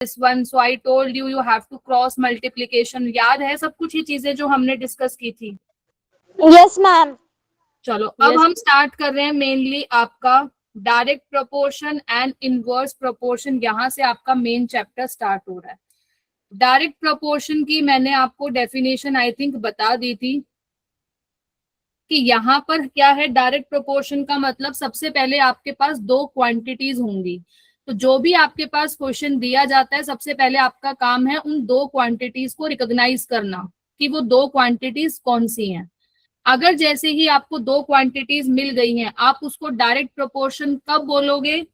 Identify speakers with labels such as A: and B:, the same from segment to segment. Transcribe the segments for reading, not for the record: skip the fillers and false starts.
A: this one, so I told you you have to cross multiplication. याद है सब कुछ ये चीजें जो हमने डिस्कस की थी?
B: Yes ma'am.
A: चलो अब हम स्टार्ट कर रहे हैं मेनली आपका direct proportion and inverse proportion. यहाँ से आपका मेन चैप्टर स्टार्ट हो रहा है। डायरेक्ट प्रोपोर्शन की मैंने आपको डेफिनेशन आई थिंक बता दी थी कि यहाँ पर क्या है। डायरेक्ट प्रोपोर्शन का मतलब सबसे पहले आपके पास दो क्वांटिटीज होंगी। तो जो भी आपके पास क्वेश्चन दिया जाता है, सबसे पहले आपका काम है उन दो क्वांटिटीज को रिकॉग्नाइज करना कि वो दो क्वांटिटीज कौन सी हैं। अगर जैसे ही आपको दो क्वांटिटीज मिल गई हैं, आप उसको डायरेक्ट प्रोपोर्शन कब बोलोगे?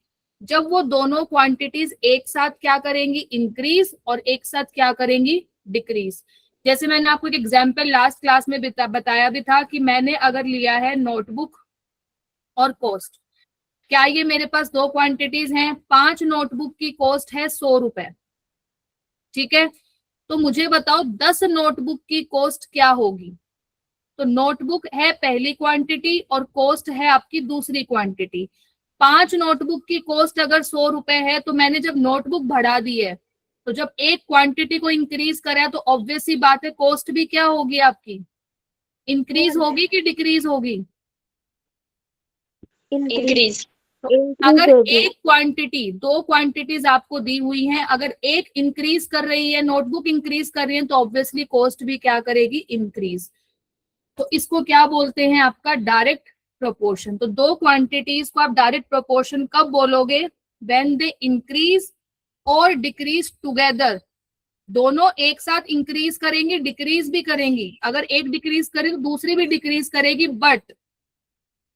A: जब वो दोनों क्वांटिटीज एक साथ क्या करेंगी? इंक्रीज, और एक साथ क्या करेंगी? डिक्रीज। जैसे मैंने आपको एक एग्जांपल लास्ट क्लास में बताया भी था कि मैंने अगर लिया है नोटबुक और कॉस्ट, क्या ये मेरे पास दो क्वांटिटीज हैं? 5 नोटबुक की कॉस्ट है 100 रुपए, ठीक है। तो मुझे बताओ 10 नोटबुक की कॉस्ट क्या होगी? तो नोटबुक है पहली क्वांटिटी और कॉस्ट है आपकी दूसरी क्वांटिटी। 5 नोटबुक की कॉस्ट अगर 100 रुपए है, तो मैंने जब नोटबुक बढ़ा दी है, तो जब एक क्वांटिटी को इंक्रीज करा, तो ऑब्वियस सी बात है कॉस्ट भी क्या होगी आपकी? इंक्रीज होगी कि डिक्रीज होगी?
B: इंक्रीज।
A: अगर एक क्वांटिटी, दो क्वांटिटीज आपको दी हुई हैं, अगर एक इंक्रीज कर रही है, नोटबुक इंक्रीज कर रही है, तो ऑब्वियसली कॉस्ट भी क्या करेगी? इंक्रीज। तो इसको क्या बोलते हैं? आपका डायरेक्ट प्रोपोर्शन। तो दो क्वांटिटीज को आप डायरेक्ट प्रोपोर्शन कब बोलोगे? व्हेन दे इंक्रीज और डिक्रीज टुगेदर। दोनों एक साथ इंक्रीज करेंगी, डिक्रीज भी करेंगी। अगर एक डिक्रीज करे तो दूसरी भी डिक्रीज करेगी, but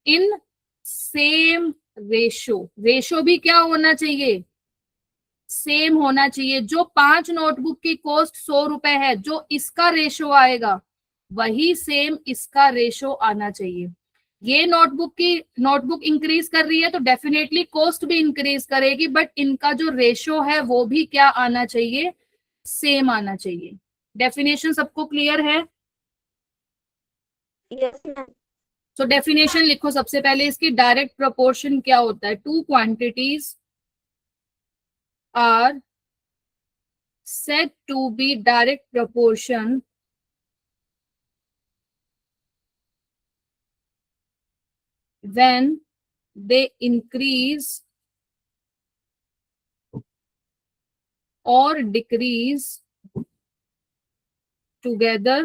A: in same ratio. Ratio भी क्या होना चाहिए? सेम होना चाहिए। जो 5 नोटबुक की कॉस्ट 100 रुपए है, जो इसका रेशो आएगा वही सेम इसका रेशो आना चाहिए। ये नोटबुक इंक्रीज कर रही है तो डेफिनेटली कॉस्ट भी इंक्रीज करेगी, बट इनका जो रेशो है वो भी क्या आना चाहिए? सेम आना चाहिए। डेफिनेशन सबको क्लियर है?
B: Yes ma'am.
A: तो डेफिनेशन लिखो सबसे पहले इसकी। डायरेक्ट प्रोपोर्शन क्या होता है? Two quantities are said to be direct proportion when they increase or decrease together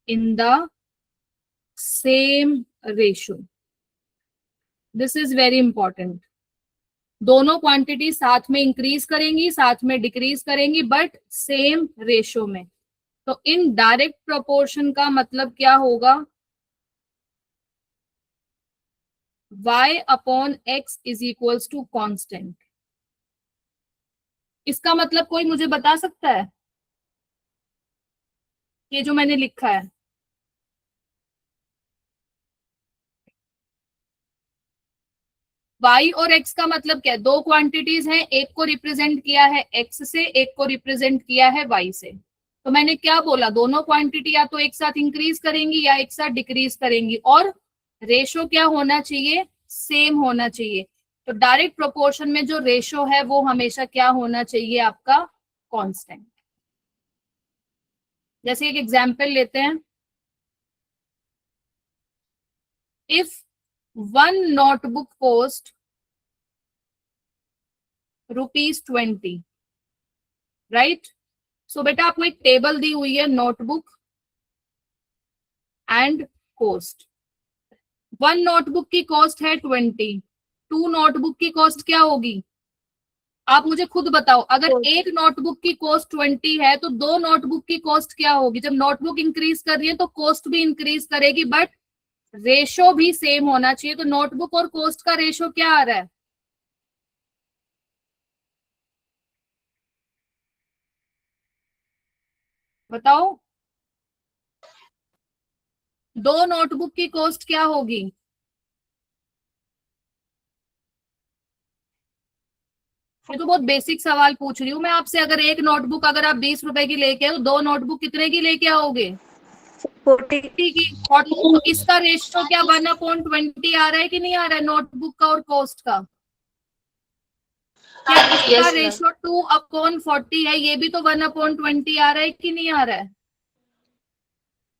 A: in the same ratio. This is very important. दोनों क्वांटिटी साथ में इंक्रीज करेंगी, साथ में डिक्रीज करेंगी, बट सेम रेशो में। तो इन डायरेक्ट प्रोपोर्शन का मतलब क्या होगा? y upon x is equals to constant. इसका मतलब कोई मुझे बता सकता है? ये जो मैंने लिखा है, y और x का मतलब क्या है? दो क्वांटिटीज हैं, एक को रिप्रेजेंट किया है x से, एक को रिप्रेजेंट किया है y से। तो मैंने क्या बोला? दोनों क्वांटिटी या तो एक साथ इंक्रीज करेंगी या एक साथ डिक्रीज करेंगी, और रेशो क्या होना चाहिए? सेम होना चाहिए। तो डायरेक्ट प्रोपोर्शन में जो रेशो है वो हमेशा क्या होना चाहिए? आपका कांस्टेंट। जैसे एक एग्जांपल लेते हैं। If one notebook cost ₹20, right? So बेटा आपको एक टेबल दी हुई है, notebook and cost. One notebook की कॉस्ट है 20, 2 नोटबुक की कॉस्ट क्या होगी? आप मुझे खुद बताओ। अगर एक नोटबुक की कॉस्ट 20 है तो दो नोटबुक की कॉस्ट क्या होगी? जब नोटबुक इंक्रीज कर रही है तो कॉस्ट भी इंक्रीज करेगी, बट रेशो भी सेम होना चाहिए। तो नोटबुक और कॉस्ट का रेशो क्या आ रहा है? बताओ। दो नोटबुक की कॉस्ट क्या होगी? ये तो बहुत बेसिक सवाल पूछ रही हूँ मैं आपसे। अगर एक नोटबुक अगर आप 20 रुपए की लेके आओ, दो नोटबुक कितने की लेके आओगे?
B: 40
A: की। तो इसका रेशियो क्या 1/20 आ रहा है कि नहीं आ रहा है, नोटबुक का और कॉस्ट का? क्या इसका
B: Yes,
A: रेशो 2/40 है? ये भी तो 1/20 आ रहा है कि नहीं आ रहा है?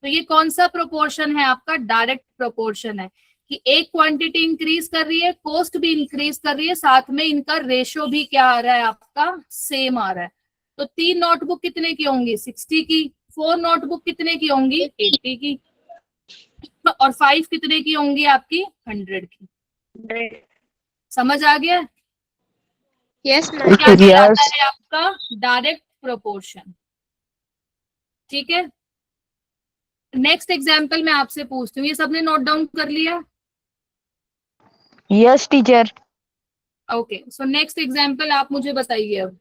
A: तो ये कौन सा प्रोपोर्शन है आपका? डायरेक्ट प्रोपोर्शन है कि एक क्वांटिटी इंक्रीज कर रही है, कॉस्ट भी इंक्रीज कर रही है, साथ में इनका रेशो भी क्या आ रहा है आपका? सेम आ रहा है। तो 3 नोटबुक कितने की होंगी? 60 की। 4 नोटबुक कितने की होंगी? 80 की। और 5 कितने की होंगी आपकी? 100 की। समझ आ गया?
B: yes,
A: क्या
B: ma'am.
A: कहलाता है आपका? Direct proportion. ठीक है, नेक्स्ट एग्जाम्पल मैं आपसे पूछती हूँ, ये सबने नोट डाउन कर लिया?
C: Yes teacher.
A: Okay, so next example आप मुझे बताइए अब।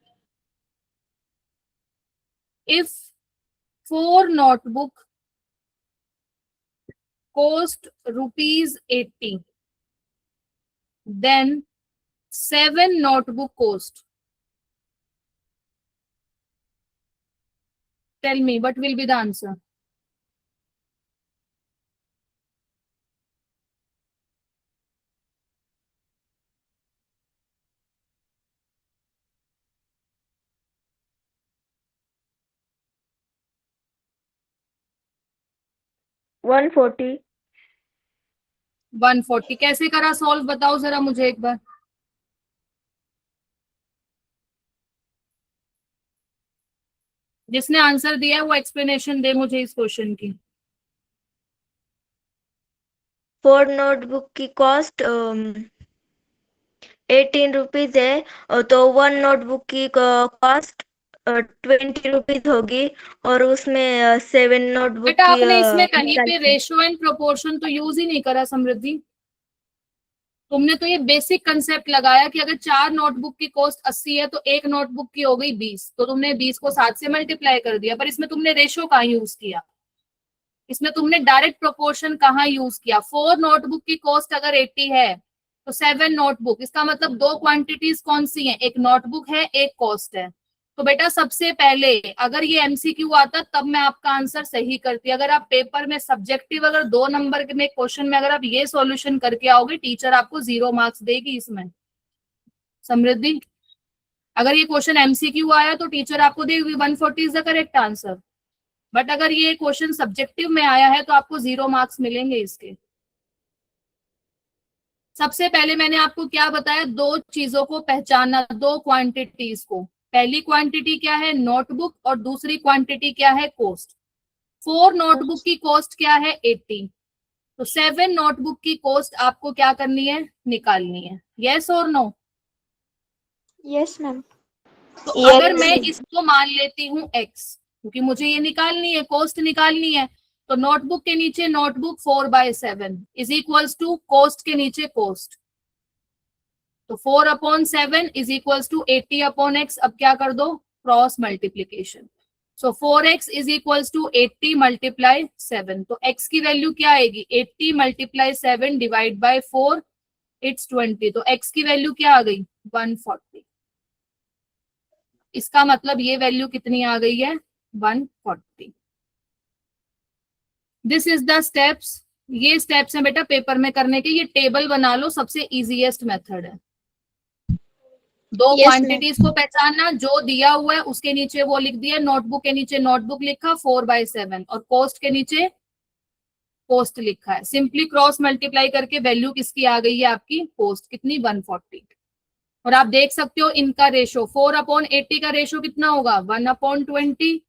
A: If 4 notebook cost ₹80, then 7 notebook cost. Tell me what will be the answer?
B: One
A: 140 कैसे करा सॉल्व, बताओ जरा मुझे एक बार। जिसने आंसर दिया है वो एक्सप्लेनेशन दे मुझे इस क्वेश्चन की।
B: 4 नोटबुक की कॉस्ट 18 रुपीज है, तो 1 नोटबुक की कॉस्ट 20 रुपीज होगी, और उसमें 7 नोटबुक
A: बेटा
B: की
A: आपने इसमें कहीं पे रेशियो एंड प्रोपोर्शन तो यूज ही नहीं करा समृद्धि। तुमने तो ये बेसिक कंसेप्ट लगाया कि अगर 4 नोटबुक की कॉस्ट 80 है तो एक नोटबुक की हो गई 20, तो तुमने 20 को 7 से मल्टीप्लाई कर दिया, पर इसमें तुमने रेशियो कहाँ यूज किया? इसमें तुमने डायरेक्ट प्रोपोर्शन कहाँ यूज किया? 4 नोटबुक की कॉस्ट अगर 80 है तो 7 नोटबुक, इसका मतलब 2 क्वांटिटीज कौन सी हैं? एक नोटबुक है, एक कॉस्ट है। तो बेटा सबसे पहले अगर ये एमसीक्यू आता तब मैं आपका आंसर सही करती। अगर आप पेपर में सब्जेक्टिव अगर 2 नंबर के में क्वेश्चन में अगर आप ये सॉल्यूशन करके आओगे, टीचर आपको 0 मार्क्स देगी इसमें। समृद्धि, अगर ये क्वेश्चन एमसीक्यू आया तो टीचर आपको देगी 140 is the correct answer, but अगर ये क्वेश्चन सब्जेक्टिव में आया है तो आपको 0 मार्क्स मिलेंगे इसके। सबसे पहले मैंने आपको क्या बताया? 2 चीजों को पहचानना, 2 क्वांटिटीज को। पहली क्वांटिटी क्या है? नोटबुक, और दूसरी क्वांटिटी क्या है? कॉस्ट। 4 नोटबुक की कॉस्ट क्या है? 80। तो 7 नोटबुक की कॉस्ट आपको क्या करनी है? निकालनी है। यस और नो?
B: Yes ma'am.
A: तो अगर मैं इसको मान लेती हूँ x, क्योंकि मुझे ये निकालनी है, कॉस्ट निकालनी है, तो नोटबुक के नीचे notebook 4/7 is equals to cost के नीचे कॉस्ट, तो 4/7 इज इक्वल्स टू 80/x। अब क्या कर दो? Cross multiplication. So 4x is equals to 80 multiply 7। तो x की वैल्यू क्या आएगी? 80 मल्टीप्लाई 7 डिवाइड बाय 4, इट्स 20। तो x की वैल्यू क्या आ गई? 140। इसका मतलब ये वैल्यू कितनी आ गई है? 140। This is the steps. ये स्टेप्स हैं बेटा पेपर में करने के। ये टेबल बना लो, सबसे इजीएस्ट मेथड है। 2 क्वांटिटीज को पहचानना, जो दिया हुआ है उसके नीचे वो लिख दिया, नोटबुक के नीचे नोटबुक लिखा 4/7, और कॉस्ट के नीचे कॉस्ट लिखा है। सिंपली क्रॉस मल्टीप्लाई करके वैल्यू किसकी आ गई है आपकी? कॉस्ट कितनी? 140। और आप देख सकते हो इनका रेशो 4/80 का रेशो कितना होगा? 1/20,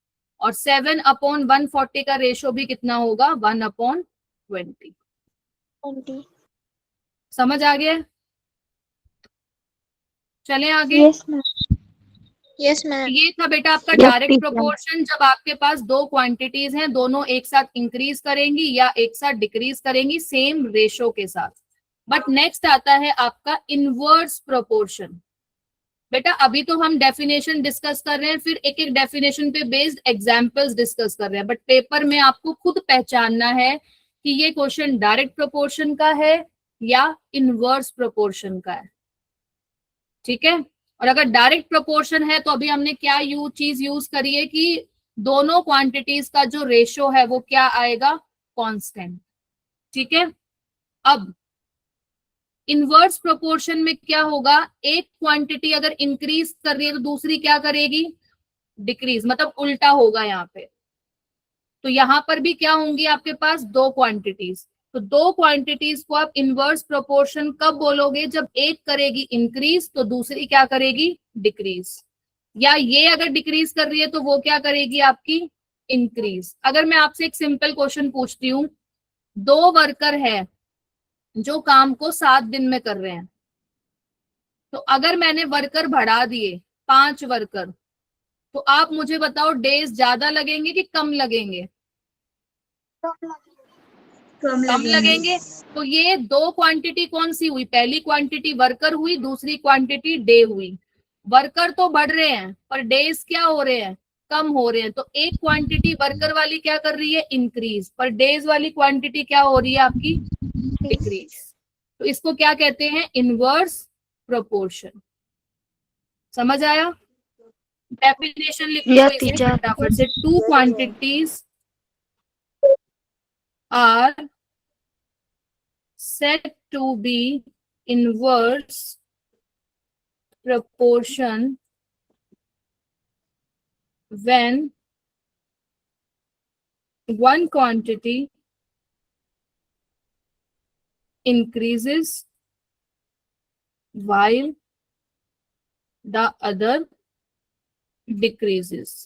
A: और 7/140 का रेशो भी कितना होगा? 1/20। समझ आ गया? चले आगे।
B: Yes ma'am. Yes ma'am.
A: ये था बेटा आपका
C: Yes,
A: डायरेक्ट
C: teacher.
A: प्रोपोर्शन। जब आपके पास 2 क्वांटिटीज हैं, दोनों एक साथ इंक्रीज करेंगी या एक साथ डिक्रीज करेंगी सेम रेशो के साथ। बट नेक्स्ट आता है आपका इनवर्स प्रोपोर्शन। बेटा अभी तो हम डेफिनेशन डिस्कस कर रहे हैं, फिर एक एक डेफिनेशन पे बेस्ड एग्जांपल्स डिस्कस कर रहे हैं, बट पेपर में आपको खुद पहचानना है कि ये क्वेश्चन डायरेक्ट प्रोपोर्शन का है या इनवर्स प्रोपोर्शन का है। ठीक है, और अगर डायरेक्ट प्रोपोर्शन है तो अभी हमने क्या चीज यूज करी है कि दोनों क्वांटिटीज का जो रेशो है वो क्या आएगा? कांस्टेंट। ठीक है, अब इनवर्स प्रोपोर्शन में क्या होगा, एक क्वांटिटी अगर इंक्रीज कर रही है तो दूसरी क्या करेगी, डिक्रीज, मतलब उल्टा होगा यहाँ पे। तो यहाँ पर भी क्या होंगी आपके पास, दो क्वांटिटीज। तो दो क्वांटिटीज को आप इनवर्स प्रोपोर्शन कब बोलोगे, जब एक करेगी इंक्रीज तो दूसरी क्या करेगी, डिक्रीज। या ये अगर डिक्रीज कर रही है तो वो क्या करेगी आपकी, इंक्रीज। अगर मैं आपसे एक सिंपल क्वेश्चन पूछती हूँ, दो वर्कर है जो काम को 7 दिन में कर रहे हैं, तो अगर मैंने वर्कर बढ़ा दिए 5 वर्कर, तो आप मुझे बताओ डेज ज्यादा लगेंगे कि कम लगेंगे, कम लगेंगे। तो ये दो क्वांटिटी कौन सी हुई, पहली क्वांटिटी वर्कर हुई, दूसरी क्वांटिटी डे हुई। वर्कर तो बढ़ रहे हैं पर डेज क्या हो रहे हैं, कम हो रहे हैं। तो एक क्वांटिटी वर्कर वाली क्या कर रही है, इंक्रीज, पर डेज वाली क्वांटिटी क्या हो रही है आपकी, डिक्रीज। तो इसको क्या कहते हैं, इनवर्स प्रोपोर्शन। समझ आया? डेफिनेशन लिख लो
B: यस
A: इसे
B: टीचर।
A: फटाफट से, two quantities are said to be inverse proportion when one quantity increases while the other decreases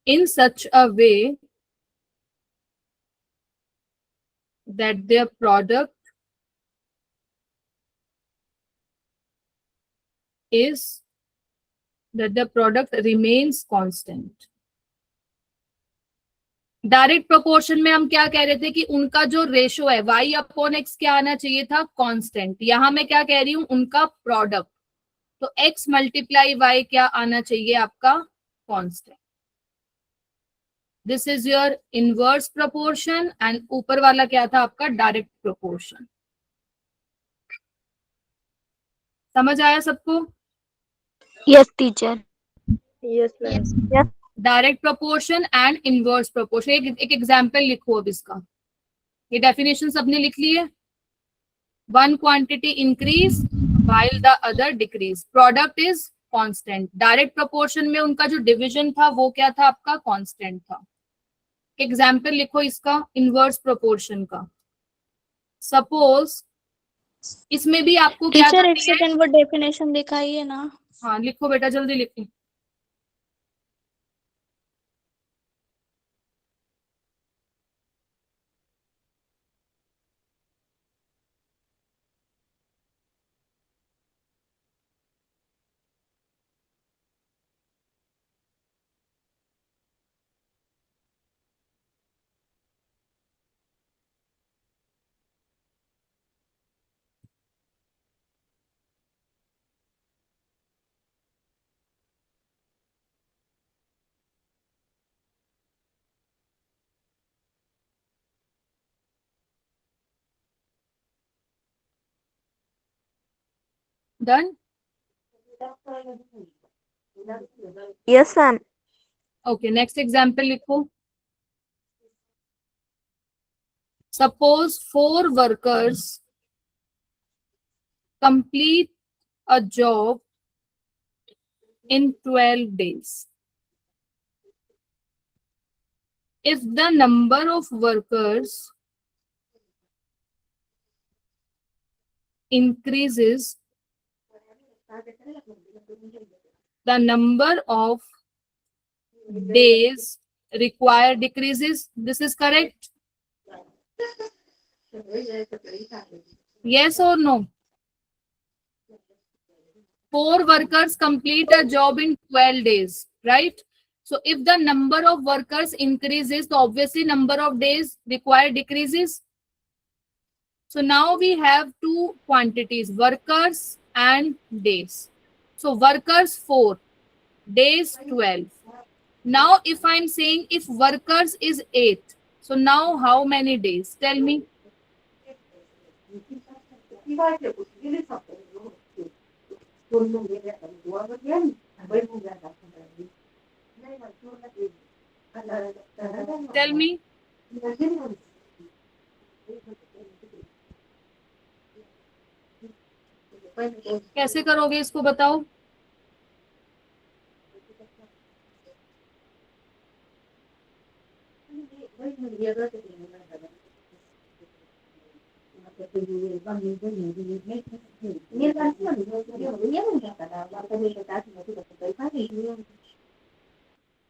A: in such a way that their product is that the product remains constant. Direct proportion में हम क्या कह रहे थे कि उनका जो ratio है y अपॉन x क्या आना चाहिए था, कांस्टेंट। यहां मैं क्या कह रही हूं, उनका प्रोडक्ट, तो x मल्टीप्लाई y क्या आना चाहिए आपका, constant. This is your inverse proportion and ऊपर वाला क्या था आपका, डायरेक्ट प्रोपोर्शन। समझ आया सबको?
B: Yes teacher. Yes ma'am.
A: Direct proportion and inverse proportion. एक एग्जाम्पल लिखो अब इसका। ये डेफिनेशन सबने लिख ली है। One quantity increase while the other decrease, product is constant। Direct proportion में उनका जो डिवीजन था वो क्या था आपका, कांस्टेंट था। एग्जाम्पल लिखो इसका इनवर्स प्रोपोर्शन का। सपोज इसमें भी आपको क्या
C: टीचर एक
A: करनी है,
C: सेकंड वो डेफिनेशन दिखाइए ना।
A: हाँ लिखो बेटा, जल्दी लिखो। Done?
B: Yes ma'am.
A: Okay, next example लिखो। Suppose 4 workers complete a job in 12 days. If the number of workers increases, the number of days required decreases. This is correct? Yes or no? 4 workers complete a job in 12 days, right? So if the number of workers increases, so obviously number of days required decreases. So now we have two quantities, workers and days. So workers 4, days 12. Now if I'm saying if workers is 8, so now how many days? Tell me. Tell me. कैसे करोगे इसको बताओ।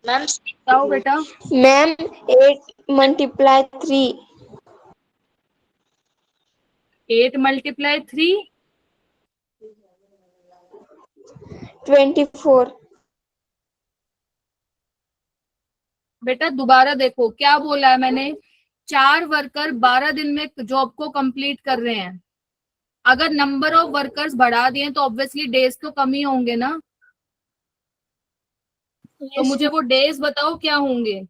C: Ma'am
A: बताओ बेटा।
C: Ma'am 8 × 3
A: 8 × 3
C: 24।
A: बेटा दोबारा देखो क्या बोला है मैंने। 4 वर्कर 12 दिन में जॉब को कंप्लीट कर रहे हैं। अगर नंबर ऑफ वर्कर्स बढ़ा दिए तो ऑब्वियसली डेज तो कम ही होंगे ना। तो
C: यस
A: मुझे वो डेज बताओ क्या होंगे।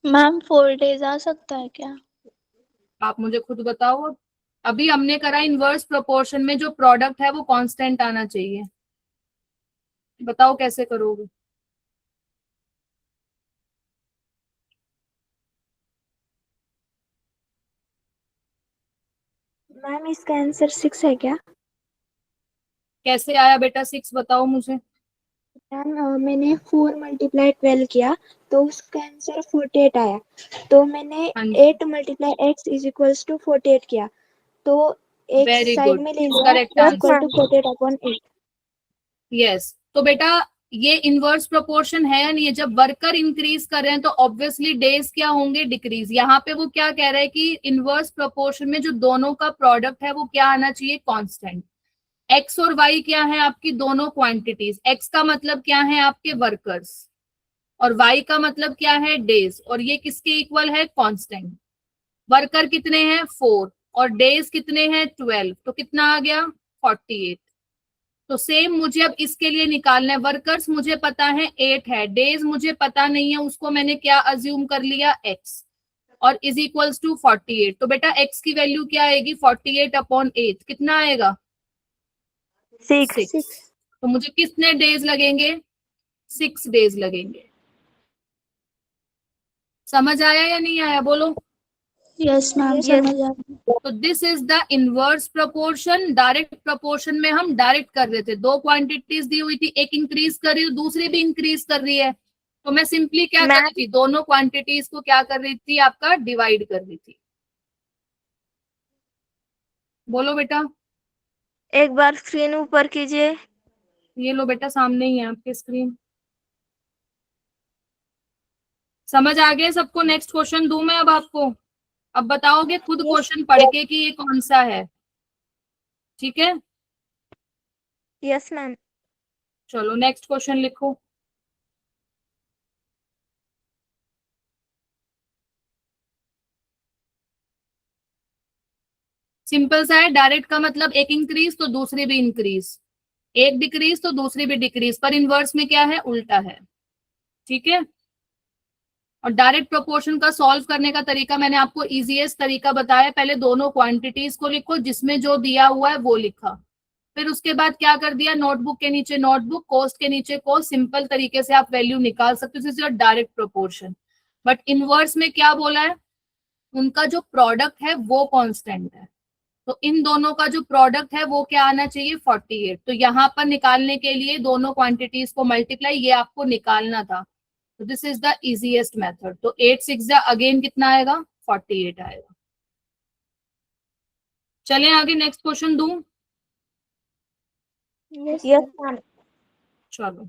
C: मैम 4 days आ सकता है क्या?
A: आप मुझे खुद बताओ अब। अभी हमने करा इनवर्स प्रोपोर्शन में जो प्रोडक्ट है वो कांस्टेंट आना चाहिए। बताओ कैसे करोगे।
C: मैम इसका आंसर 6 है क्या?
A: कैसे आया बेटा 6 बताओ मुझे।
C: मैम मैंने 4 × 12 किया तो उसका आंसर 48 आया। तो मैंने
A: हाँ जी
C: 8 × x = 48 किया तो एक
A: वेरी
C: साइड
A: गुड।
C: में ले लिया
B: Yes,
A: correct
C: equal
A: answer.
C: To 48/8।
A: Yes तो बेटा ये इनवर्स प्रोपोर्शन है या नहीं है। जब वर्कर इंक्रीज कर रहे हैं तो ऑब्वियसली डेज क्या होंगे डिक्रीज। यहाँ पे वो क्या कह रहा है कि इनवर्स प्रोपोर्शन में जो दोनों का प्रोडक्ट है वो क्या आना चाहिए कांस्टेंट। एक्स और वाई क्या है आपकी दोनों क्वांटिटीज। एक्स का मतलब क्या है आपके वर्कर्स और वाई का मतलब क्या है डेज और ये किसके इक्वल है कांस्टेंट। वर्कर कितने हैं 4 और डेज कितने हैं 12 तो कितना आ गया 48। तो सेम मुझे अब इसके लिए निकालना है। वर्कर्स मुझे पता है 8 है डेज मुझे पता नहीं है उसको मैंने क्या अज्यूम कर लिया एक्स और इज इक्वल्स टू 48। तो बेटा एक्स की वैल्यू क्या आएगी 48/8 कितना आएगा
B: 6.
A: 6। तो मुझे कितने डेज लगेंगे 6 डेज लगेंगे। समझ आया या नहीं आया बोलो।
C: Yes ma'am
B: Yes.
C: समझ आ गया।
A: तो this is the inverse proportion. Direct proportion में हम डायरेक्ट कर रहे थे। दो क्वांटिटीज दी हुई थी एक इंक्रीज कर रही है दूसरी भी इंक्रीज कर रही है। तो मैं सिंपली क्या कर
B: मैम
A: रही थी दोनों क्वांटिटीज को क्या कर रही थी आपका डिवाइड कर रही थी। बोलो बेटा।
B: एक बार स्क्रीन ऊपर कीजिए।
A: ये लो बेटा सामने ही है आपके स्क्रीन। समझ आ गया सबको। नेक्स्ट क्वेश्चन दूं मैं अब आपको। अब बताओगे खुद
C: यस
A: क्वेश्चन पढ़ के कि ये कौन सा है। ठीक है
B: यस मैम।
A: चलो नेक्स्ट क्वेश्चन लिखो। सिंपल सा है। डायरेक्ट का मतलब एक इंक्रीज तो दूसरी भी इंक्रीज एक डिक्रीज तो दूसरी भी डिक्रीज पर इनवर्स में क्या है उल्टा है। ठीक है और डायरेक्ट प्रोपोर्शन का सॉल्व करने का तरीका मैंने आपको इजीएस्ट तरीका बताया। पहले दोनों क्वांटिटीज को लिखो जिसमें जो दिया हुआ है वो लिखा। फिर उसके बाद क्या कर दिया नोटबुक के नीचे नोटबुक कॉस्ट के नीचे कॉस्ट। सिंपल तरीके से आप वैल्यू निकाल सकते हो। This is your direct proportion. But inverse में क्या बोला है उनका जो प्रोडक्ट है वो कांस्टेंट है। तो इन दोनों का जो प्रोडक्ट है वो क्या आना चाहिए 48। तो यहाँ पर निकालने के लिए दोनों क्वांटिटीज को मल्टीप्लाई ये आपको निकालना था। तो this is the easiest method. तो 8 6 अगेन कितना आएगा 48 आएगा। चलें आगे नेक्स्ट क्वेश्चन दूं।
C: Yes
B: yes ma'am.
A: चलो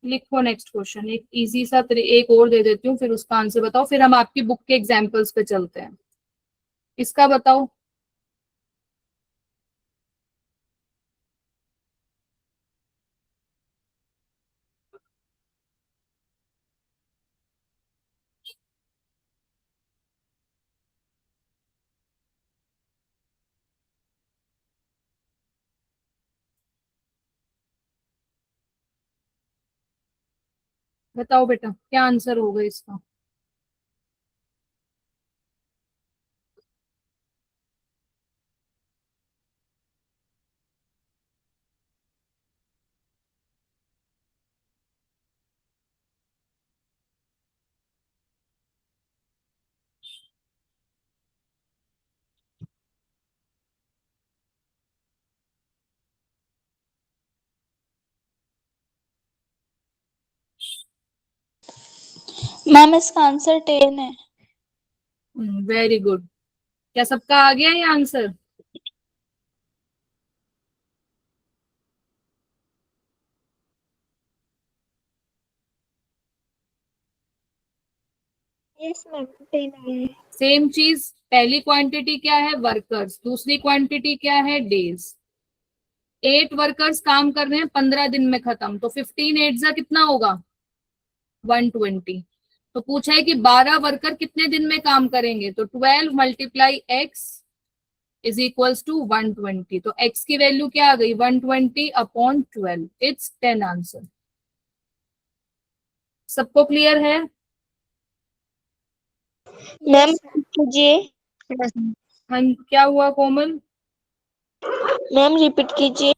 A: लिखो नेक्स्ट क्वेश्चन। एक इजी सा एक और दे देती हूँ फिर उसका आंसर बताओ। फिर हम आपकी बुक के एग्जाम्पल्स पे चलते हैं। इसका बताओ। बताओ बेटा क्या आंसर होगा इसका।
D: मैम इसका आंसर 10 है।
A: Very good. क्या सबका आ गया ये आंसर?
C: यस मैम 10 आया है।
A: सेम चीज, पहली क्वांटिटी क्या है? वर्कर्स। दूसरी क्वांटिटी क्या है? डेज। 8 वर्कर्स काम कर रहे हैं, 15 दिन में खत्म, तो 15 8 जा कितना होगा? 120। तो पूछा है कि 12 वर्कर कितने दिन में काम करेंगे, तो 12 multiply X is equals to 120। तो x की वैल्यू क्या आ गई? 120 अपॉन 12। It's 10 answer. सबको क्लियर है?
B: Ma'am
C: yes ma'am.
B: कीजिए।
A: हाँ, क्या हुआ कोमल?
B: मैम रिपीट कीजिए।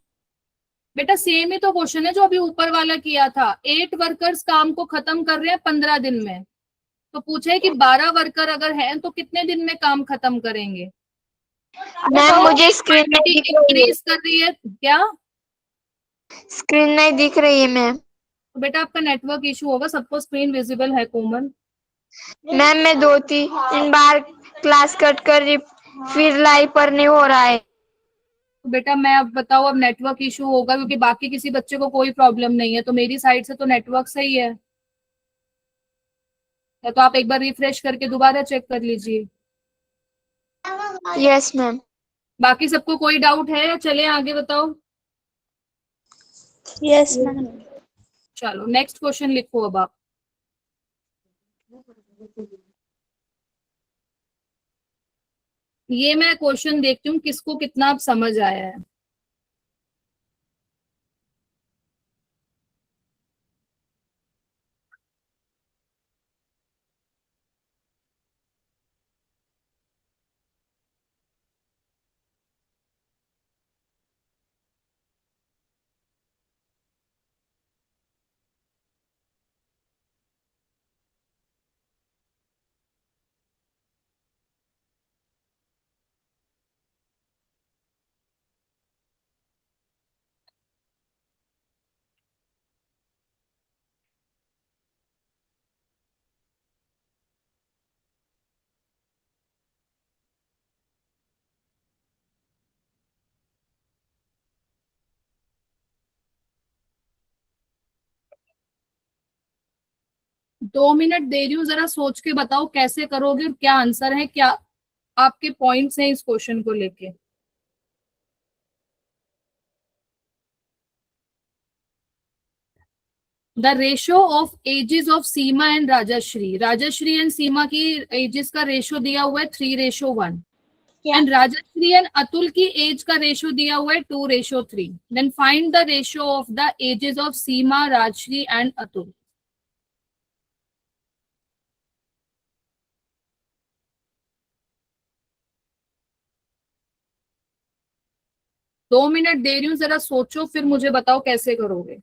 A: बेटा सेम ही तो क्वेश्चन है जो अभी ऊपर वाला किया था। 8 वर्कर्स काम को खत्म कर रहे हैं 15 दिन में, तो पूछा है कि 12 वर्कर अगर हैं तो कितने दिन में काम खत्म करेंगे।
B: मैम मुझे स्क्रीन नहीं
A: क्वांटिटी
B: दिख रही है।
A: इंक्रीज कर रही है क्या?
B: स्क्रीन नहीं दिख रही है मैम।
A: तो बेटा आपका नेटवर्क इशू होगा, सबको स्क्रीन विजिबल है कोमल।
B: मैम मैं 2-3 बार क्लास कट कर फिर लाइव पर नहीं हो रहा है।
A: तो बेटा मैं अब बताओ, अब नेटवर्क इशू होगा क्योंकि बाकी किसी बच्चे को कोई प्रॉब्लम नहीं है, तो मेरी साइड से तो नेटवर्क सही है। या तो आप एक बार रिफ्रेश करके दोबारा चेक कर लीजिए।
B: Yes ma'am.
A: बाकी सबको कोई डाउट है या चले आगे? बताओ।
D: Yes ma'am.
A: चलो नेक्स्ट क्वेश्चन लिखो अब आप। ये मैं क्वेश्चन देखती हूँ किसको कितना अब समझ आया है। दो मिनट दे रही हूँ, जरा सोच के बताओ कैसे करोगे और क्या आंसर है, क्या आपके पॉइंट्स हैं इस क्वेश्चन को लेके। The ratio of ages of Seema and Rajshree. Rajshree and Seema की एजेस का रेशो दिया हुआ है 3:1। एंड राजश्री एंड अतुल की एज का रेशो दिया हुआ है 2:3। Then find the ratio of the ages of Seema, Rajshree and Atul. दो मिनट दे रही हूँ, जरा सोचो फिर मुझे बताओ कैसे करोगे।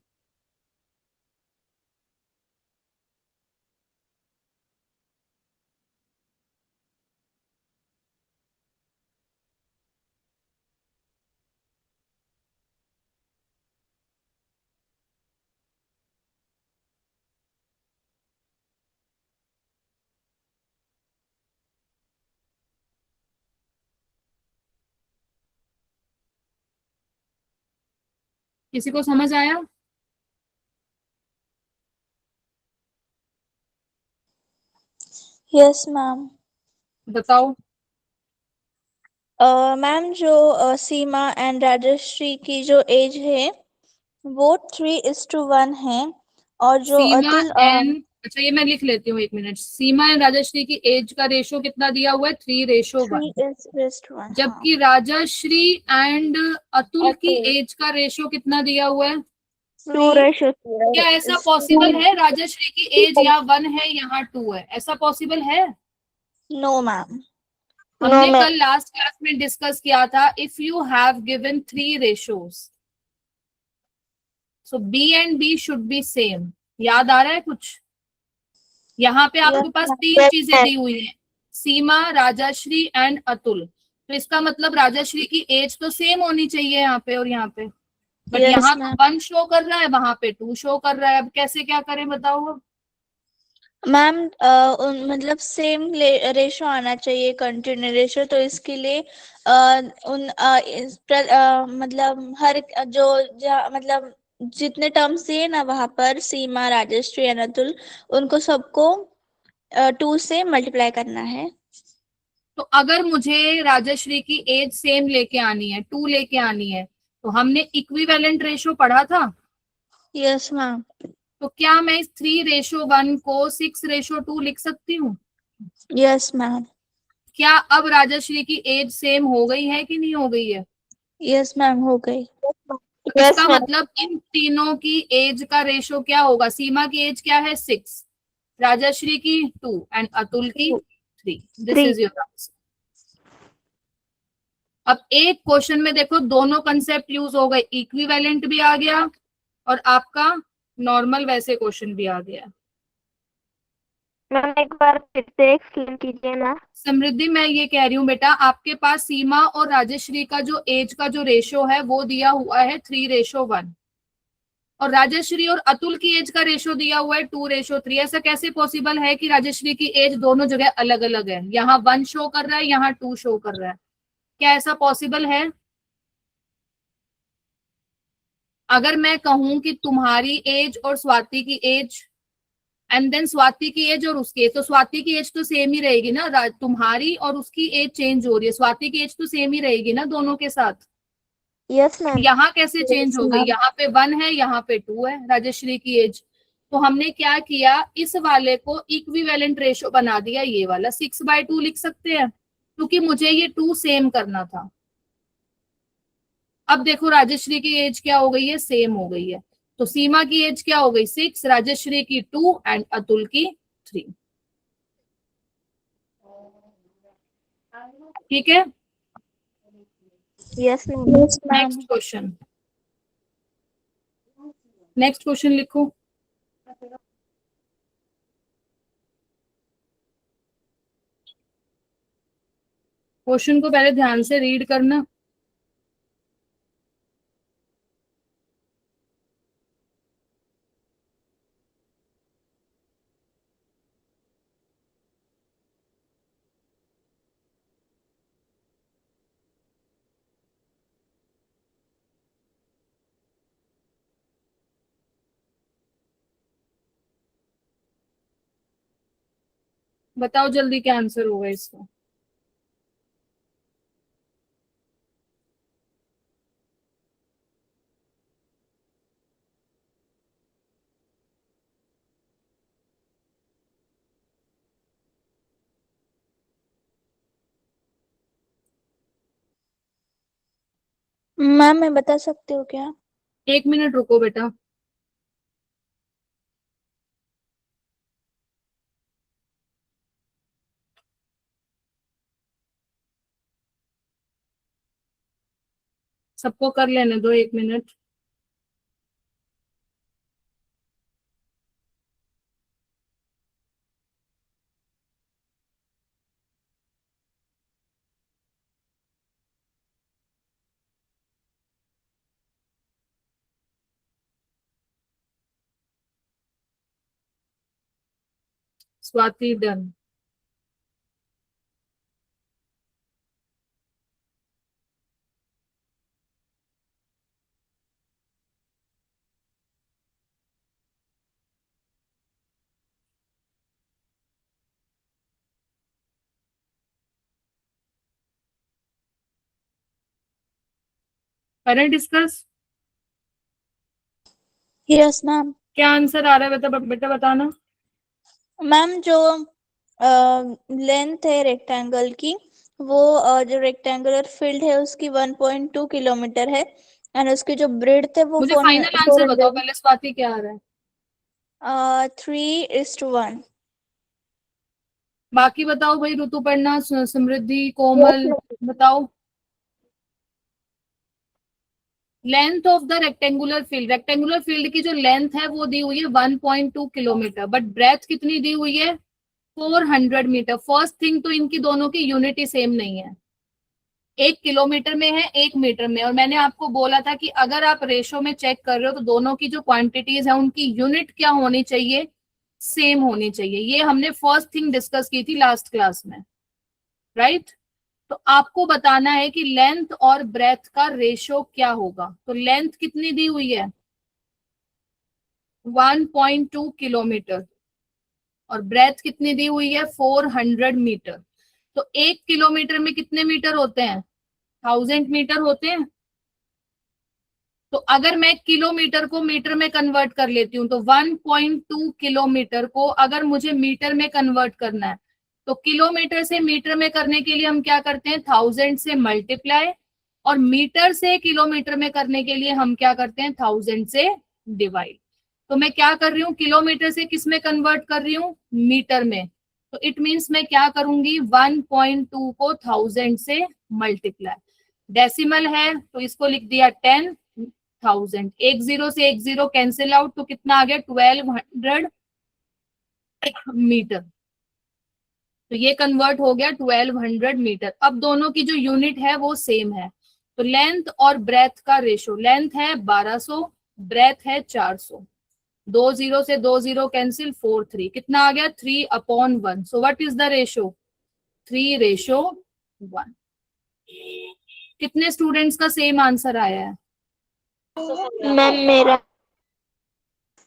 A: किसी को समझ आया?
D: Yes ma'am.
A: बताओ।
D: मैम जो सीमा एंड राजश्री की जो एज है वो 3:1 है, और जो
A: सीमा
D: अतुल
A: एंड, अच्छा ये मैं लिख लेती हूँ, एक मिनट। सीमा एंड राजश्री की एज का रेशो कितना दिया हुआ है? 3:1।
D: 3:1। हाँ।
A: जबकि राजश्री एंड अतुल की
D: अतुल
A: एज का रेशो कितना दिया हुआ है?
D: 2:3
A: क्या ऐसा पॉसिबल है राजश्री की एज यहाँ 1 है यहाँ 2 है? ऐसा पॉसिबल है?
D: No ma'am.
A: हमने कल लास्ट क्लास में डिस्कस किया था, if you have given 3 ratios so B and B should be same. याद आ रहा है कुछ? यहाँ पे आपके पास 3 चीजें दी हुई हैं, सीमा, राजश्री एंड अतुल। तो इसका मतलब राजश्री की एज तो सेम होनी चाहिए यहाँ पे और यहाँ पे, बट
D: Yes,
A: यहाँ तो
D: ma'am.
A: 1 शो कर रहा है, वहां पे 2 शो कर रहा है। अब कैसे क्या करें बताओ?
D: मैम मतलब सेम रेशो आना चाहिए, कंटिन्यू रेशो। तो इसके लिए मतलब हर जो मतलब जितने टर्म्स दिए ना वहां पर, सीमा, राजश्री, अनतुल, उनको सबको 2 से मल्टीप्लाई करना है।
A: तो अगर मुझे राजश्री की एज सेम लेके आनी है, 2 लेके आनी है, तो हमने इक्विवेलेंट रेशो पढ़ा था।
D: Yes ma'am.
A: तो क्या मैं इस 3:1 को 6:2 लिख सकती हूँ?
D: Yes ma'am.
A: क्या अब राजश्री की एज सेम हो गई है कि नहीं हो गई है?
D: यस मैम, हो गई।
A: तो इसका मतलब इन तीनों की एज का रेशो क्या होगा? सीमा की एज क्या है? 6, राजश्री की 2 एंड अतुल की 3। This
B: 3
A: is your answer. अब एक क्वेश्चन में देखो दोनों कंसेप्ट यूज हो गए, इक्विवेलेंट भी आ गया और आपका नॉर्मल वैसे क्वेश्चन भी आ गया।
B: मैम एक बार फिर से एक्सप्लेन कीजिए ना।
A: समृद्धि, मैं ये कह रही हूँ बेटा, आपके पास सीमा और राजश्री का जो एज का जो रेशो है वो दिया हुआ है 3:1, और राजश्री और अतुल की एज का रेशो दिया हुआ है 2:3। ऐसा कैसे पॉसिबल है कि राजश्री की एज दोनों जगह अलग अलग है? यहाँ 1 शो कर रहा है, यहाँ 2 शो कर रहा है। क्या ऐसा पॉसिबल है? अगर मैं कहूं कि तुम्हारी एज और स्वाति की एज, एंड देन स्वाति की एज और उसकी एज, तो स्वाति की एज तो सेम ही रहेगी ना, तुम्हारी और उसकी एज चेंज हो रही है, स्वाति की एज तो सेम ही रहेगी ना दोनों के साथ।
B: Yes ma'am.
A: यहाँ कैसे चेंज हो गई? यहाँ पे 1 है, यहाँ पे 2 है राजश्री की एज। तो हमने क्या किया, इस वाले को इक्विवेलेंट रेशो बना दिया, ये वाला 6/2 लिख सकते हैं, क्योंकि मुझे ये 2 सेम करना था। अब देखो राजश्री की एज क्या हो गई है? सेम हो गई है। तो सीमा की एज क्या हो गई? 6, राजश्री की 2 एंड अतुल की 3। ठीक है,
B: yes ma'am.
D: Yes ma'am.
A: Next question. Next question लिखो। क्वेश्चन को पहले ध्यान से रीड करना। बताओ जल्दी क्या आंसर होगा इसका।
D: मैम मैं बता सकती हूँ क्या?
A: 1 मिनट रुको बेटा। सबको कर लेने दो 1 मिनट। स्वाति डन। करें डिस्कस?
D: Yes ma'am.
A: क्या आंसर आ रहा है बेटा? बेटा बताना।
D: मैम जो लेंथ है रेक्टेंगल की, वो जो रेक्टेंगुलर फील्ड है उसकी 1.2 किलोमीटर है, एंड उसकी जो ब्रेड्थ है वो
A: मुझे फाइनल आंसर बताओ
D: 400
A: पहले, स्वाति क्या आ रहा है?
D: 3:1।
A: बाकी बताओ भाई, ऋतुपर्णा, समृद्धि, कोमल, बताओ। Length of the rectangular field की जो लेंथ है वो दी हुई है 1.2 किलोमीटर, बट ब्रेथ कितनी दी हुई है? 400 मीटर। फर्स्ट थिंग तो इनकी दोनों की यूनिट ही सेम नहीं है, 1 किलोमीटर में है, 1 मीटर में। और मैंने आपको बोला था कि अगर आप रेशो में चेक कर रहे हो तो दोनों की जो क्वांटिटीज है उनकी यूनिट क्या होनी चाहिए? सेम होनी चाहिए। ये हमने फर्स्ट थिंग डिस्कस की थी लास्ट क्लास में, राइट। तो आपको बताना है कि लेंथ और ब्रेथ का रेशो क्या होगा। तो लेंथ कितनी दी हुई है 1.2 किलोमीटर और ब्रेथ कितनी दी हुई है 400 मीटर। तो 1 किलोमीटर में कितने मीटर होते हैं 1000 मीटर होते हैं। तो अगर मैं किलोमीटर को मीटर में कन्वर्ट कर लेती हूँ तो 1.2 किलोमीटर को अगर मुझे मीटर में कन्वर्ट करना है तो किलोमीटर से मीटर में करने के लिए हम क्या करते हैं 1000 से मल्टीप्लाई, और मीटर से किलोमीटर में करने के लिए हम क्या करते हैं 1000 से डिवाइड। तो मैं क्या कर रही हूँ किलोमीटर से किस में कन्वर्ट कर रही हूँ मीटर में। तो इट मीन्स मैं क्या करूंगी 1.2 को 1000 से मल्टीप्लाई, डेसिमल है तो इसको लिख दिया 10,000। एक जीरो से एक जीरो कैंसिल आउट तो कितना आ गया 1200 मीटर। तो ये कन्वर्ट हो गया 1200 मीटर। अब दोनों की जो यूनिट है वो सेम है। तो लेंथ और ब्रेथ का रेशो, लेंथ है 1200, ब्रेथ है 400। 2 0 से 2 0 कैंसिल, 4 3 कितना आ गया 3/1। So what is the ratio 3:1। कितने स्टूडेंट्स का सेम आंसर आया है।
B: मैम मेरा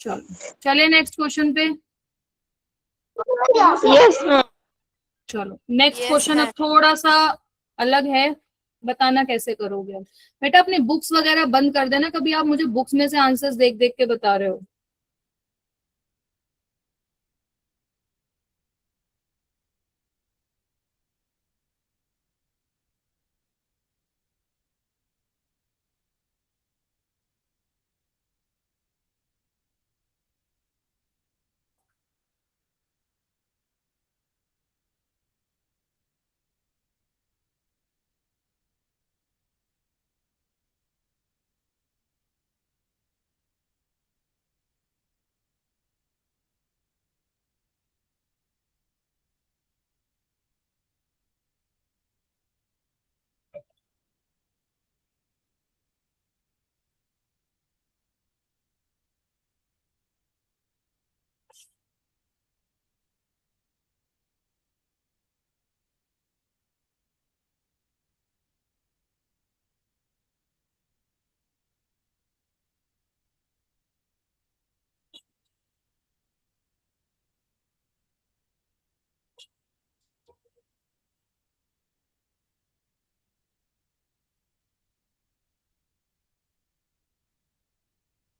A: चलो चले नेक्स्ट क्वेश्चन पे।
B: Yes ma'am.
A: चलो नेक्स्ट क्वेश्चन अब थोड़ा सा अलग है, बताना कैसे करोगे। अब बेटा अपनी बुक्स वगैरह बंद कर देना, कभी आप मुझे बुक्स में से आंसर्स देख देख के बता रहे हो।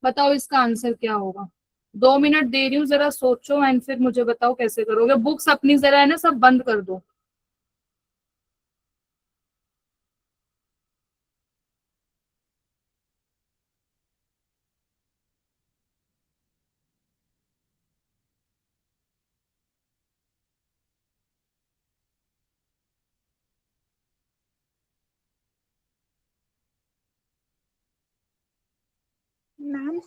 A: बताओ इसका आंसर क्या होगा। 2 मिनट दे रही हूँ, जरा सोचो एंड फिर मुझे बताओ कैसे करोगे। बुक्स अपनी जरा है ना सब बंद कर दो।
C: मैम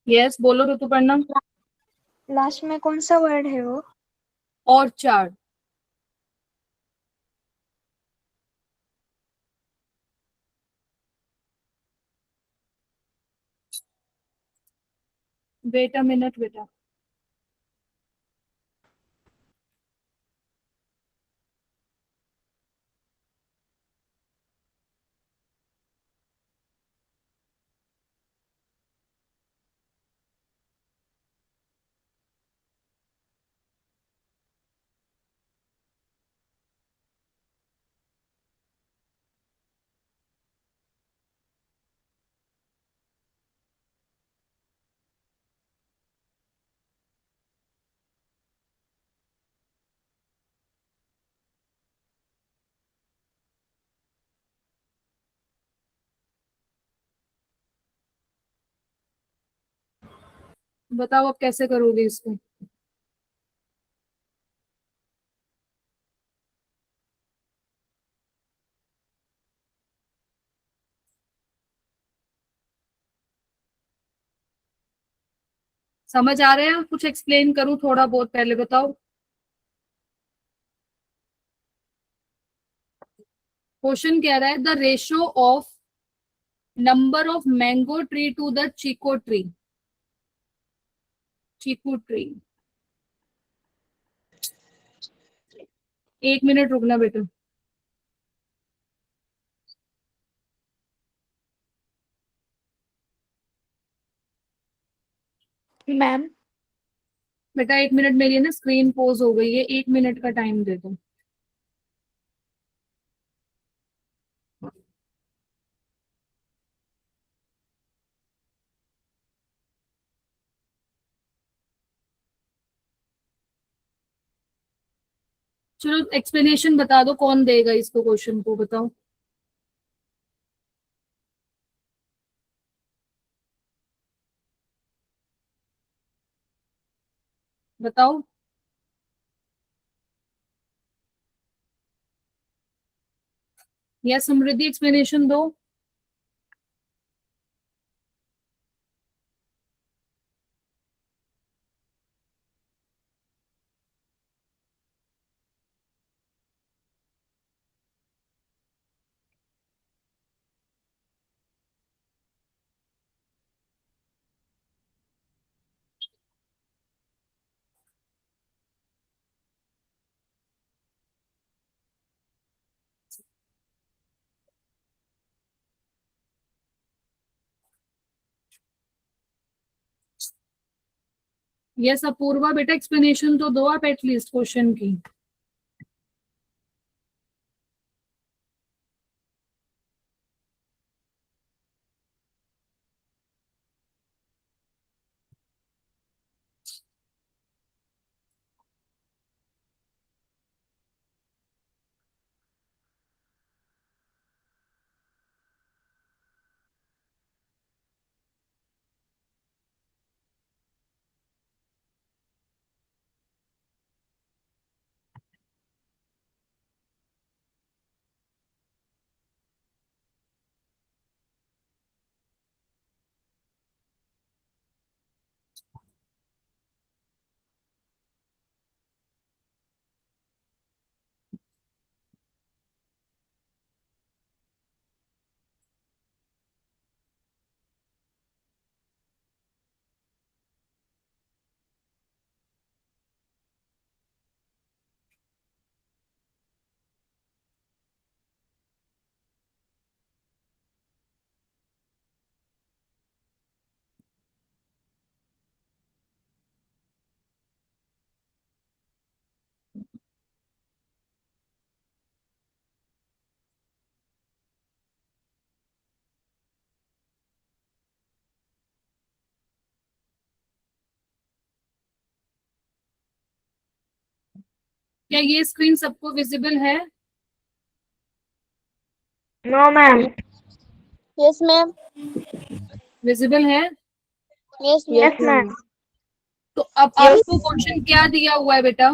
A: यस बोलो ऋतुपर्णा।
C: लास्ट में कौन सा वर्ड है वो?
A: और चार्ट। वेट अ मिनट बेटा। बताओ अब कैसे करोगे इसको। समझ आ रहा है, कुछ एक्सप्लेन करूं थोड़ा बहुत, पहले बताओ। क्वेश्चन कह रहा है the ratio of number of mango tree to the chiku tree. Chiku tree. 1 minute रुकना बेटा।
C: मैम
A: बेटा 1 मिनट, मेरी ना स्क्रीन पोज हो गई है, 1 मिनट का टाइम दे दो। चलो एक्सप्लेनेशन बता दो, कौन देगा इसको, क्वेश्चन को बताओ। बताओ। या समृद्धि एक्सप्लेनेशन दो। यस अपूर्वा, बेटा एक्सप्लेनेशन तो दो आप एटलीस्ट क्वेश्चन की। क्या ये स्क्रीन सबको विजिबल है?
B: No ma'am.
D: Yes ma'am.
A: Visible है।
D: Yes
B: yes
D: ma'am.
B: मैम।
A: तो अब आपको क्वेश्चन क्या दिया हुआ है बेटा?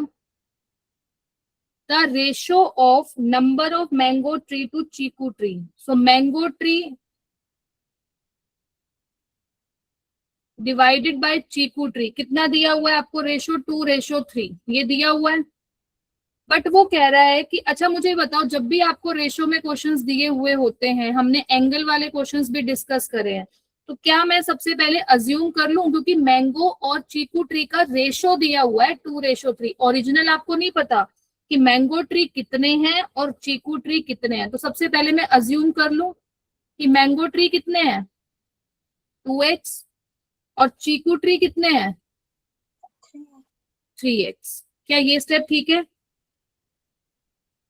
A: The ratio of number of mango tree to chikoo tree. So mango tree divided by chikoo tree कितना दिया हुआ है आपको? रेशियो 2:3 ये दिया हुआ है। बट वो कह रहा है कि अच्छा मुझे बताओ, जब भी आपको रेशियो में क्वेश्चंस दिए हुए होते हैं, हमने एंगल वाले क्वेश्चंस भी डिस्कस करे हैं, तो क्या मैं सबसे पहले अज्यूम कर लूं, क्योंकि मैंगो और चीकू ट्री का रेशियो दिया हुआ है 2:3, ओरिजिनल आपको नहीं पता कि मैंगो ट्री कितने हैं और चीकू ट्री कितने हैं, तो सबसे पहले मैं अज्यूम कर लूं कि मैंगो ट्री कितने हैं 2x और चीकू ट्री कितने हैं 3x। क्या ये स्टेप ठीक है?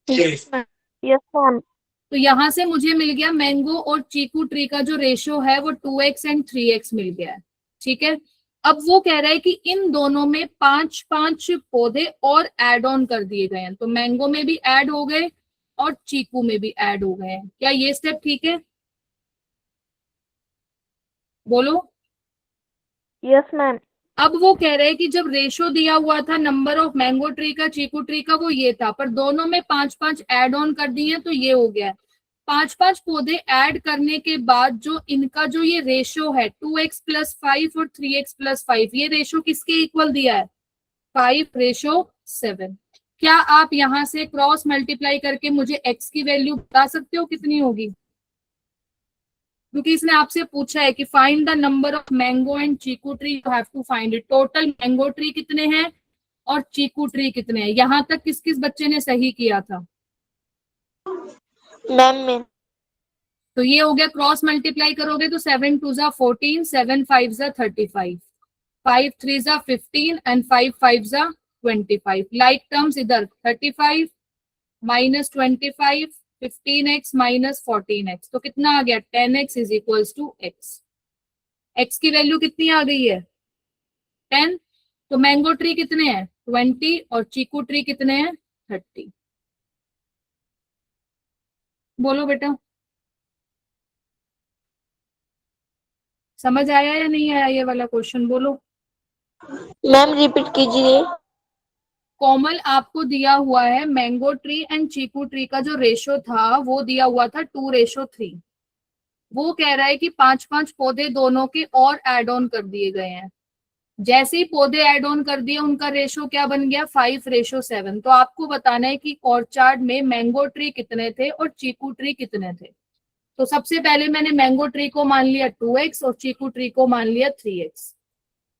B: Yes ma'am.
A: तो यहां से मुझे मिल गया मैंगो और चीकू ट्री का जो रेशियो है वो 2x एंड 3x मिल गया है। ठीक है, अब वो कह रहा है कि इन दोनों में 5-5 पौधे और ऐड ऑन कर दिए गए हैं, तो मैंगो में भी ऐड हो गए और चीकू में भी ऐड हो गए हैं। क्या ये स्टेप ठीक है? बोलो।
B: Yes ma'am.
A: अब वो कह रहे हैं कि जब रेशो दिया हुआ था नंबर ऑफ मैंगो ट्री का चीकू ट्री का वो ये था, पर दोनों में 5-5 ऐड ऑन कर दिए तो ये हो गया है। 5-5 पौधे ऐड करने के बाद जो इनका जो ये रेशो है 2x+5 और 3x+5, ये रेशो किसके इक्वल दिया है? 5:7। क्या आप यहां से क्रॉस मल्टीप्लाई करके मुझे x की वैल्यू बता सकते हो कितनी होगी? क्योंकि इसने आपसे पूछा है कि find the number of mango and chiku tree, you have to find it. Total mango tree कितने हैं और चीकू ट्री कितने हैं। यहां तक किस किस बच्चे ने सही किया था?
B: मैम
A: तो ये हो गया, क्रॉस मल्टीप्लाई करोगे तो 7 2 जा 14, 7 5 जा 35, 5 3 जा 15 एंड 5 5 जा 25। लाइक टर्म्स इधर 35 माइनस 25, 15x माइनस 14x, तो कितना आ गया 10x is equals to x। x की वैल्यू कितनी आ गई है 10। तो मैंगो ट्री कितने हैं 20 और चीकू ट्री कितने हैं 30। बोलो बेटा, समझ आया या नहीं आया ये वाला क्वेश्चन? बोलो।
B: मैम रिपीट कीजिए।
A: कोमल, आपको दिया हुआ है mango tree and chiku tree का जो रेशो था वो दिया हुआ था 2:3। वो कह रहा है कि 5-5 पौधे दोनों के और एड ऑन कर दिए गए हैं। जैसे ही पौधे ऐड ऑन कर दिए उनका रेशो क्या बन गया 5:7। तो आपको बताना है कि ऑर्चार्ड में मैंगो ट्री कितने थे और चीकू ट्री कितने थे। तो सबसे पहले मैंने मैंगो ट्री को मान लिया 2x और चीकू ट्री को मान लिया 3x।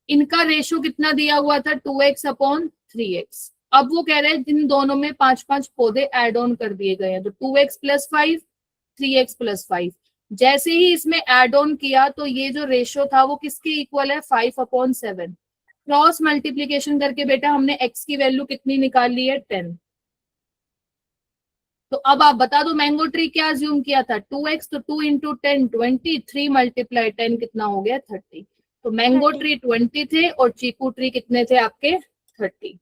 A: इनका रेशो कितना दिया हुआ था 2x/3x। अब वो कह रहे हैं जिन दोनों में 5-5 पौधे ऐड ऑन कर दिए गए हैं, तो 2x + 5 3x + 5। जैसे ही इसमें ऐड ऑन किया तो ये जो रेशो था वो किसके इक्वल है 5/7। क्रॉस मल्टीप्लीकेशन करके बेटा हमने x की वैल्यू कितनी निकाल ली है 10। तो अब आप बता दो मैंगो ट्री क्या अज्यूम किया था 2x, तो 2 × 10 20, 3 × 10 कितना हो गया 30। तो मैंगो ट्री 20 थे और चीकू ट्री कितने थे आपके 30।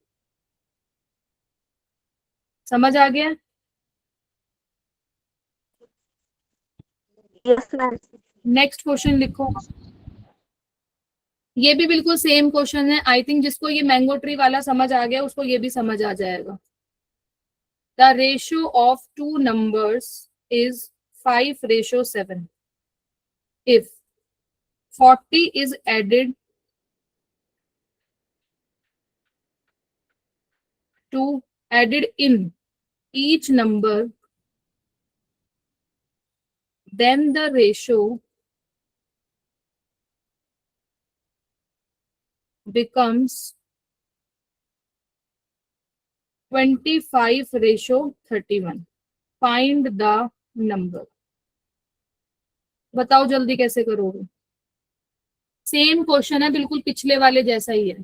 A: समझ आ गया?
B: Yes ma'am.
A: नेक्स्ट क्वेश्चन लिखो। ये भी बिल्कुल सेम क्वेश्चन है। आई थिंक जिसको ये मैंगो ट्री वाला समझ आ गया उसको ये भी समझ आ जाएगा। The ratio of 2 numbers is 5:7 if 40 is added in each number, then the ratio becomes 25:31. Find the number. बताओ जल्दी कैसे करोगे? सेम क्वेश्चन है, बिल्कुल पिछले वाले जैसा ही है।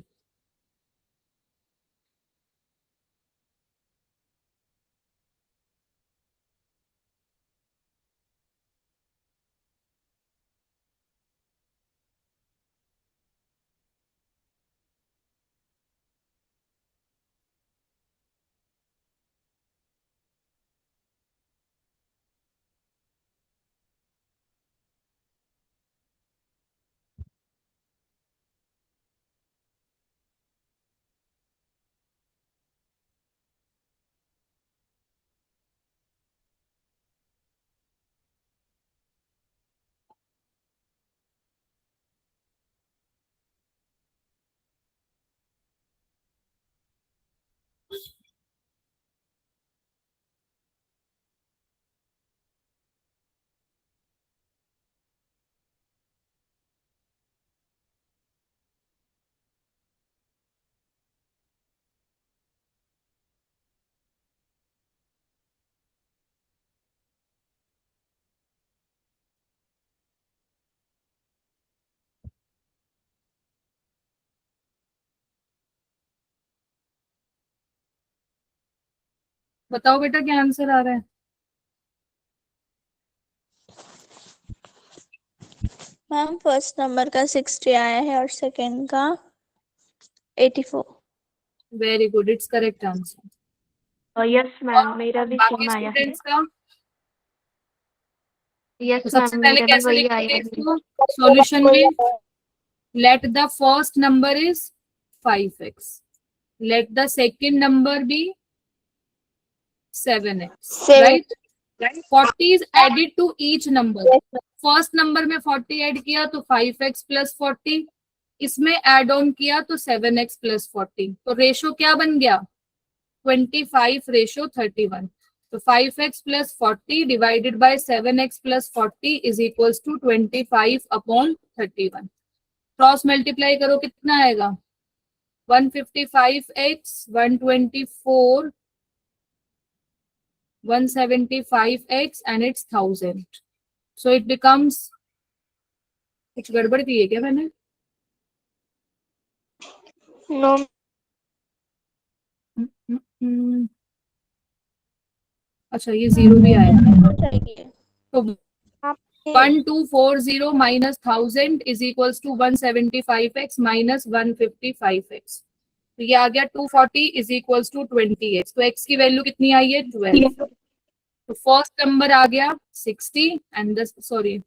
A: बताओ बेटा क्या आंसर आ रहा है?
D: मैम फर्स्ट नंबर का 60 आया है और सेकंड का 84।
A: Very good, it's correct answer.
B: Yes ma'am, मेरा भी
A: बाकी
B: सेम आया है।
A: स्टूडेंट्स का?
B: यस
A: तो सबसे
B: मैम,
A: पहले
B: मेरा भी
A: कैसे
B: वही
A: लिखेंगे
B: आया है।
A: इसको सॉल्यूशन में? Let the first number is 5x, let the second number be 7x, right? 40 is added to each number. First number में 40 ऐड किया तो 5x + 40, इसमें ऐड ऑन किया तो 7x + 40। तो रेशो क्या बन गया 25:31। तो 5x plus 40 divided by 7x plus 40 is equals to 25/31। Cross multiply करो कितना आएगा 155x 124 175x and it's 1000. So it becomes, कुछ गड़बड़ की है क्या मैंने?
B: नो
A: अच्छा ये जीरो भी आया।
D: चाहिए।
A: तो 1240 minus 1000 is equals to 175x minus 155x. तो ये आ गया 240 is equals to 20x. तो x की वैल्यू कितनी आई है 12. तो फर्स्ट नंबर आ गया 60 एंड सॉरी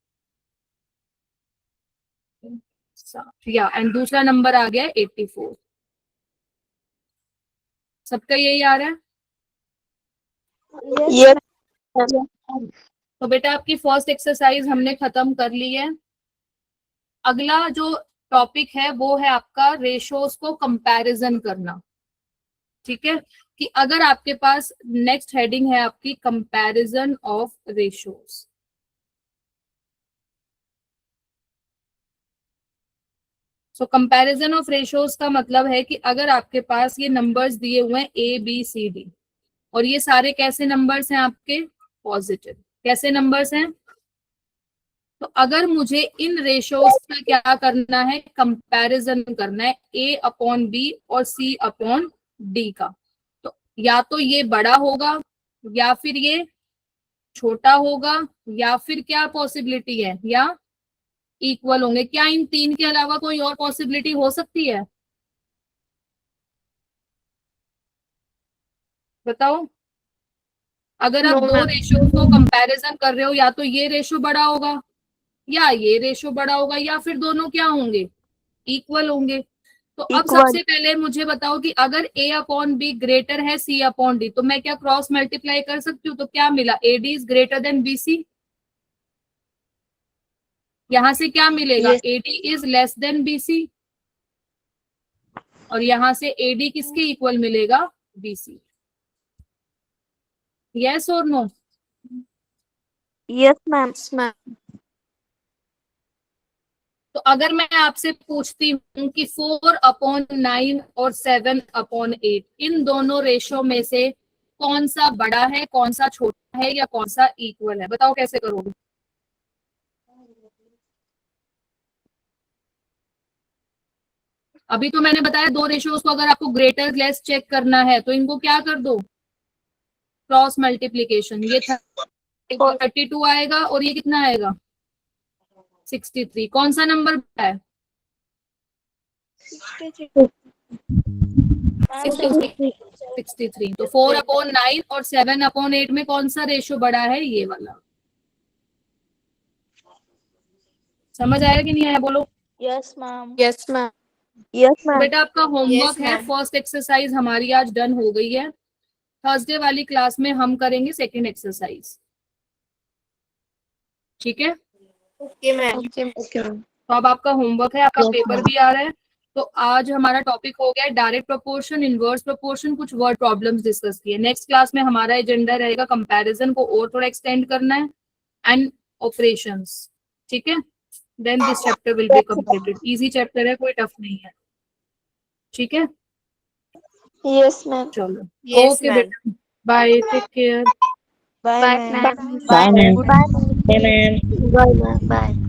A: एंड दूसरा नंबर आ गया 84. सबका यही आ रहा है?
B: यस
A: तो बेटा आपकी फर्स्ट एक्सरसाइज हमने खत्म कर ली है। अगला जो टॉपिक है वो है आपका रेशोज को कंपैरिजन करना। ठीक है, कि अगर आपके पास नेक्स्ट हेडिंग है आपकी comparison of ratios. So comparison of ratios का मतलब है कि अगर आपके पास ये नंबर्स दिए हुए हैं ए बी सी डी और ये सारे कैसे नंबर्स हैं आपके पॉजिटिव, कैसे नंबर्स हैं, तो अगर मुझे इन रेशोज का क्या करना है कंपैरिजन करना है ए अपॉन बी और सी अपॉन डी का, तो या तो ये बड़ा होगा या फिर ये छोटा होगा या फिर क्या पॉसिबिलिटी है या इक्वल होंगे। क्या इन तीन के अलावा कोई और पॉसिबिलिटी हो सकती है? बताओ। अगर आप दो रेशियो को कंपैरिजन कर रहे हो या तो ये रेशो बड़ा होगा या ये रेशो बड़ा होगा या फिर दोनों क्या होंगे इक्वल होंगे। तो अब सबसे पहले मुझे बताओ कि अगर a अपॉन बी ग्रेटर है c अपॉन डी तो मैं क्या क्रॉस मल्टीप्लाई कर सकती हूँ? तो क्या मिला A D is greater than B C. यहां से क्या मिलेगा A D is less than B C और यहां से ए डी किसके इक्वल मिलेगा बी सी। यस और नो?
B: Yes ma'am.
A: तो अगर मैं आपसे पूछती हूँ कि 4/9 और 7/8 इन दोनों रेशो में से कौन सा बड़ा है, कौन सा छोटा है या कौन सा इक्वल है, बताओ कैसे करोगे? अभी तो मैंने बताया दो रेशियोज को अगर आपको ग्रेटर लेस चेक करना है तो इनको क्या कर दो क्रॉस मल्टीप्लीकेशन। ये 32 आएगा और ये कितना आएगा 63। कौन सा नंबर है 63। तो 4/9 और 7/8 में कौन सा रेशियो बड़ा है? ये वाला। समझ आया कि नहीं आया बोलो?
D: Yes ma'am.
B: Yes ma'am. Yes ma'am.
A: बेटा आपका होमवर्क है, फर्स्ट एक्सरसाइज हमारी आज डन हो गई है। थर्सडे वाली क्लास में हम करेंगे सेकंड एक्सरसाइज। ठीक है,
B: ओके मैम।
A: तो अब आपका होमवर्क है, आपका पेपर भी आ रहा है। तो आज हमारा टॉपिक हो गया डायरेक्ट प्रोपोर्शन, इनवर्स प्रोपोर्शन, कुछ वर्ड प्रॉब्लम्स डिस्कस किए। नेक्स्ट क्लास में हमारा एजेंडा रहेगा कंपैरिजन को और थोड़ा एक्सटेंड करना है एंड ऑपरेशंस। ठीक है, then this chapter will be completed. Easy chapter है, कोई टफ नहीं है। ठीक है,
B: यस मैम।
A: चलो ओके बेटा, bye, take care.
B: Bye ma'am.
E: Bye, ma'am.
B: Bye ma'am. Bye.